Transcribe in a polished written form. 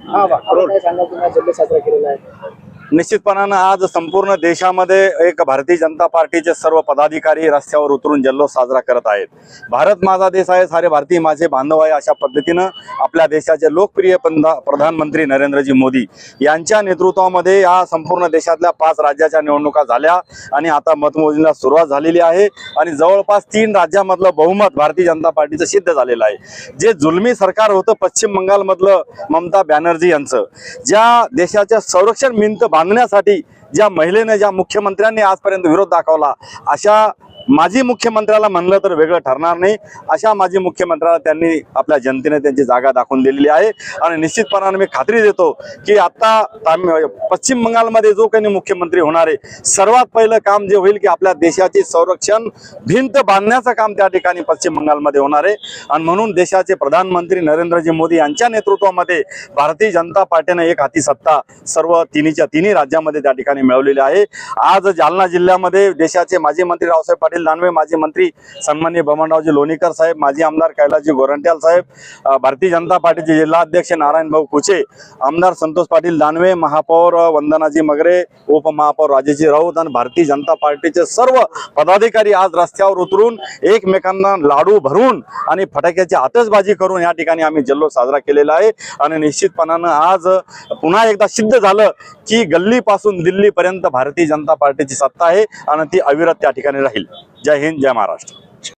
काय सांगाल तुम्ही जल्लोष साजरा केलेला आहे? निश्चितपणानं आज संपूर्ण देशामध्ये एक भारतीय जनता पार्टीचे सर्व पदाधिकारी रस्त्यावर उतरून जल्लोष साजरा करत आहेत। भारत माझा देश आहे, सारे भारतीय माझे बांधव आहे, अशा पद्धतीनं आपल्या देशाचे लोकप्रिय प्रधानमंत्री नरेंद्रजी मोदी यांच्या नेतृत्वामध्ये या संपूर्ण देशातल्या 5 राज्याच्या निवडणुका झाल्या आणि आता मतमोजणीला सुरुवात झालेली आहे आणि जवळपास 3 राज्यामधलं बहुमत भारतीय जनता पार्टीचं सिद्ध झालेलं आहे। जे जुलमी सरकार होतं पश्चिम बंगालमधलं ममता बॅनर्जी यांचं, ज्या देशाच्या संरक्षण भिंत बांधण्यासाठी ज्या महिलेने ज्या मुख्यमंत्र्यांनी आजपर्यंत विरोध दाखवला, अशा माजी मुख्यमंत्र्याला म्हणलं तर वेगळं ठरणार नाही, अशा माजी मुख्यमंत्र्याला त्यांनी आपल्या जनतेने त्यांची जागा दाखवून दिलेली आहे। आणि निश्चितपणाने मी खात्री देतो की आता पश्चिम बंगालमध्ये जो काही मुख्यमंत्री होणार आहे, सर्वात पहिलं काम जे होईल की आपल्या देशाची संरक्षण भिंत बांधण्याचं काम त्या ठिकाणी पश्चिम बंगालमध्ये होणार आहे। आणि म्हणून देशाचे प्रधानमंत्री नरेंद्रजी मोदी यांच्या नेतृत्वामध्ये भारतीय जनता पार्टीने एक हाती सत्ता सर्व तिन्ही राज्यामध्ये त्या ठिकाणी मिळवलेली आहे। आज जालना जिल्ह्यामध्ये देशाचे माजी मंत्री रावसाहेब पाटील दानवे, माजी मंत्री सन्माननीय बबनरावजी लोणीकर साहेब, माजी आमदार कैलासजी गोरंट्याल साहेब, भारतीय जनता पार्टीचे जिल्हाध्यक्ष नारायण भाऊ कुचे, आमदार संतोष पाटील दानवे, महापौर वंदनाजी मगरे, उपमहापौर राजेजी राऊत आणि भारतीय जनता पार्टीचे सर्व पदाधिकारी आज रस्त्यावर उतरून एकमेकांना लाडू भरून आणि फटाक्याची आतषबाजी करून या ठिकाणी आम्ही जल्लोष साजरा केलेला आहे। आणि निश्चितपणानं आज पुन्हा एकदा सिद्ध झालं की गल्लीपासून दिल्लीपर्यंत भारतीय जनता पार्टीची सत्ता आहे आणि ती अविरत त्या ठिकाणी राहील। जय हिंद, जय महाराष्ट्र।